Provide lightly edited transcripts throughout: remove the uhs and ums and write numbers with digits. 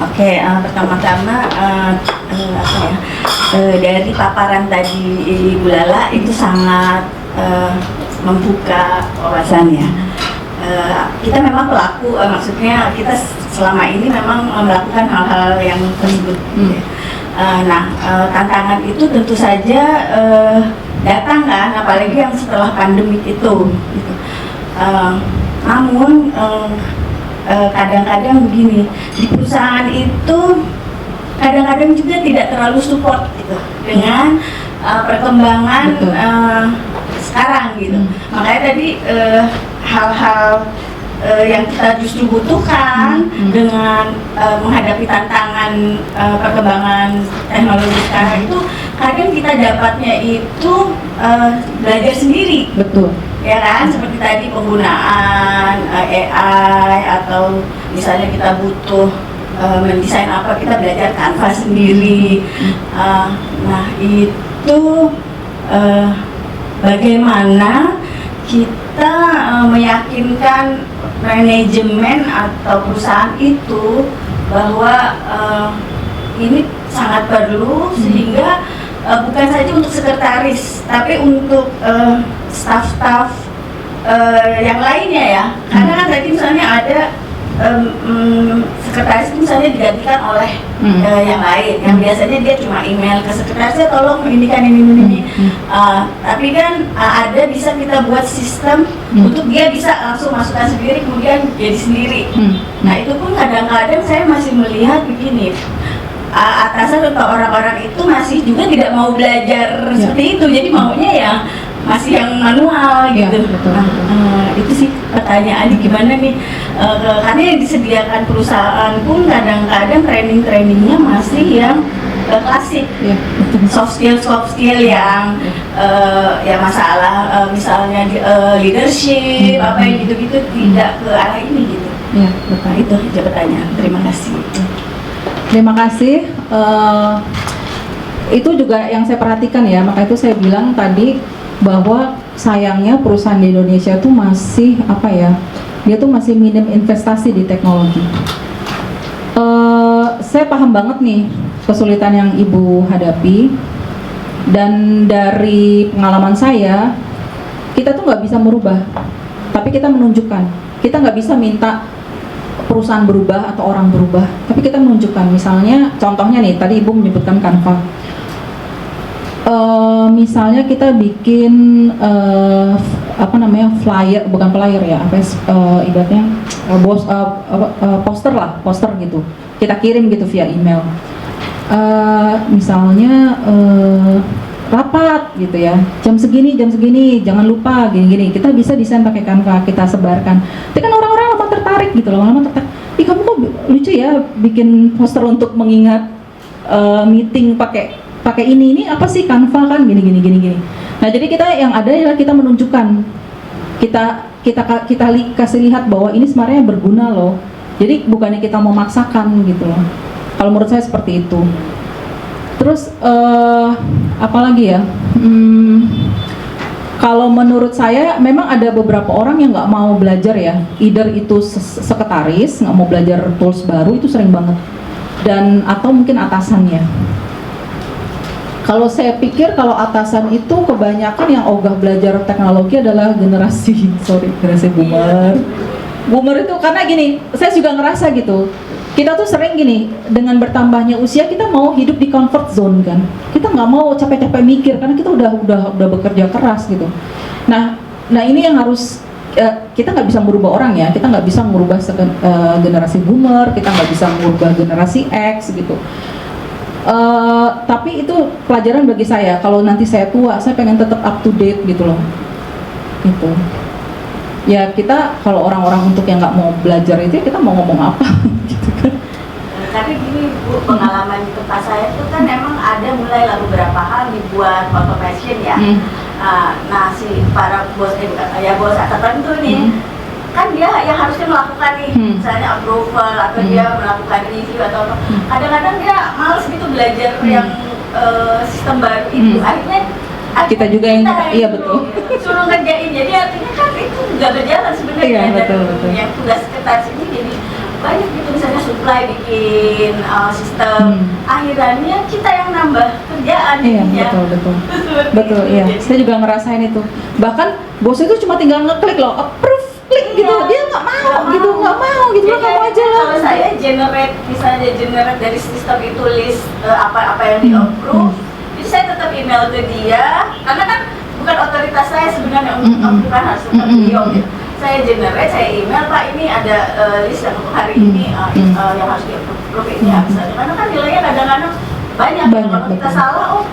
Oke, pertama-tama apa ya, dari paparan tadi Ibu Lala itu sangat membuka wawasan ya. Kita memang pelaku, maksudnya kita selama ini memang melakukan hal-hal yang tersebut. Tantangan itu tentu saja datang kan, apalagi yang setelah pandemi itu. Gitu. Namun kadang-kadang begini, di perusahaan itu kadang-kadang juga tidak terlalu support gitu dengan perkembangan sekarang gitu. Makanya tadi hal-hal yang kita justru butuhkan dengan menghadapi tantangan perkembangan teknologi sekarang itu kadang kita dapatnya itu belajar sendiri. Betul. Ya kan, seperti tadi penggunaan AI atau misalnya kita butuh mendesain apa, kita belajar Canva sendiri. Nah itu bagaimana kita meyakinkan manajemen atau perusahaan itu bahwa ini sangat perlu, sehingga bukan saja untuk sekretaris tapi untuk staf-staf yang lainnya ya. Karena kan tadi misalnya ada sekretaris itu misalnya digantikan oleh yang lain, yang biasanya dia cuma email ke sekretarisnya, tolong ini kan ini. Tapi kan ada bisa kita buat sistem untuk dia bisa langsung masukkan sendiri, kemudian jadi sendiri. Nah itu pun kadang-kadang saya masih melihat begini, atasan atau orang-orang itu masih juga tidak mau belajar seperti itu, jadi maunya ya masih yang manual gitu. Itu sih pertanyaannya, gimana nih, karena yang disediakan perusahaan pun kadang-kadang training-trainingnya masih yang klasik, soft skill yang ya masalah misalnya leadership apa yang gitu-gitu, tidak ke arah ini gitu. Nah, itu aja pertanyaan. Terima kasih. Terima kasih. Itu juga yang saya perhatikan ya, maka itu saya bilang tadi bahwa sayangnya perusahaan di Indonesia tuh masih apa ya, dia tuh masih minim investasi di teknologi. Saya paham banget nih kesulitan yang Ibu hadapi, dan dari pengalaman saya, kita tuh nggak bisa merubah, tapi kita menunjukkan. Kita nggak bisa minta perusahaan berubah atau orang berubah, tapi kita menunjukkan. Misalnya contohnya nih, tadi Ibu menyebutkan Canva. Misalnya kita bikin flyer, bukan flyer ya, ibaratnya poster gitu, kita kirim gitu via email. Misalnya rapat gitu ya, jam segini jangan lupa gini, kita bisa desain pakai Canva, kita sebarkan. Tapi kan orang-orang lama tertarik gitu loh, ih kamu kok lucu ya bikin poster untuk mengingat meeting pakai ini apa sih Canva kan gini. Nah jadi kita yang ada adalah kita menunjukkan, kita kasih lihat bahwa ini sebenarnya berguna loh. Jadi bukannya kita memaksakan gitu loh. Kalau menurut saya seperti itu. Terus apalagi ya? Kalau menurut saya memang ada beberapa orang yang nggak mau belajar ya. Either itu sekretaris nggak mau belajar tools baru, itu sering banget. Dan atau mungkin atasannya. Kalau saya pikir kalau atasan itu kebanyakan yang ogah belajar teknologi adalah generasi boomer. Boomer itu karena gini, saya juga ngerasa gitu. Kita tuh sering gini, dengan bertambahnya usia kita mau hidup di comfort zone kan. Kita nggak mau capek-capek mikir karena kita udah bekerja keras gitu. Nah ini yang harus kita nggak bisa merubah orang ya. Kita nggak bisa merubah generasi boomer, kita nggak bisa merubah generasi X gitu. Tapi itu pelajaran bagi saya. Kalau nanti saya tua, saya pengen tetap up to date gitu loh. Gitu. Ya kita kalau orang-orang untuk yang nggak mau belajar itu, kita mau ngomong apa? Gitu kan. Tapi gini Bu, pengalaman di tempat saya itu kan memang ada mulai lah beberapa hal dibuat automation ya. Nah si para bos atasan itu nih, kan dia yang harusnya melakukan nih, misalnya approval atau dia melakukan review atau apa. Kadang-kadang dia males gitu belajar yang sistem baru itu. Akhirnya kita juga yang iya betul. Suruh ngerjain, jadi artinya kan itu nggak berjalan sebenarnya. Iya, betul. Yang tugas sekretaris ini jadi banyak gitu, misalnya supply bikin sistem, akhirannya kita yang nambah kerjaan. Iya, jadinya. betul, iya. Saya juga ngerasain itu. Bahkan bos itu cuma tinggal ngeklik loh, approve, klik gitu. Iya. Dia nggak mau gitu lah, Jadi kamu aja lah. kalau saya generate dari sistem itu list apa yang di approve, jadi saya tetap email ke dia, karena kan bukan otoritas saya sebenarnya untuk bukan harus tetap beliau gitu. Saya generate, saya email, Pak ini ada list yang untuk hari ini yang harus di approve ini misalnya, karena kan nilainya kadang-kadang banyak. Kalau kita betul. salah, oh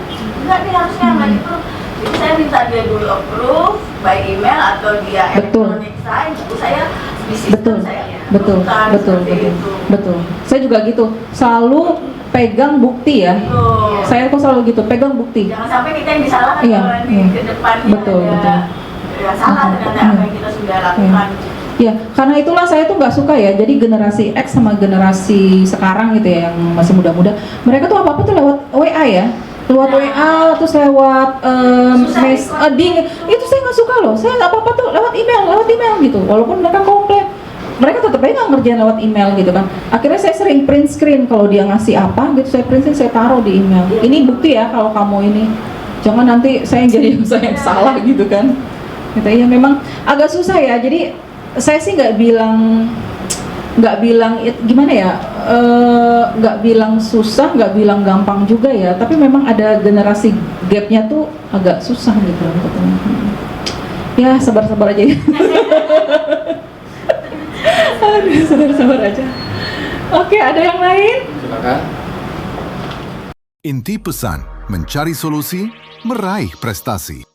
enggak nih harusnya nggak gitu. Jadi saya minta dia dulu approve by email atau dia electronic sign, baru saya di sistem saya betul. Saya juga gitu, selalu pegang bukti ya. Saya kok selalu gitu, pegang bukti. Jangan sampai kita yang disalahkan kalau nanti ke depannya Betul. ya salah ternyata apa yang kita sudah lakukan. Ya, karena itulah saya tuh nggak suka ya. Jadi generasi X sama generasi sekarang gitu ya, yang masih muda-muda, mereka tuh apa-apa tuh lewat WA ya. Lewat WA, terus lewat itu saya nggak suka loh. Saya nggak apa-apa tuh lewat email gitu. Walaupun mereka komplain, mereka tetap aja nggak ngerjain lewat email gitu kan. Akhirnya saya sering print screen kalau dia ngasih apa gitu, saya print screen, saya taruh di email. Ini bukti ya kalau kamu ini. Jangan nanti saya yang jadi yang salah gitu kan. Gitu ya, memang agak susah ya. Jadi saya sih nggak bilang gimana ya, nggak bilang susah, nggak bilang gampang juga ya, tapi memang ada generasi gapnya tuh agak susah gitu. Ya sabar-sabar aja ya. Aduh, sabar-sabar aja. Oke, ada yang lain? Silakan. Inti pesan, mencari solusi, meraih prestasi.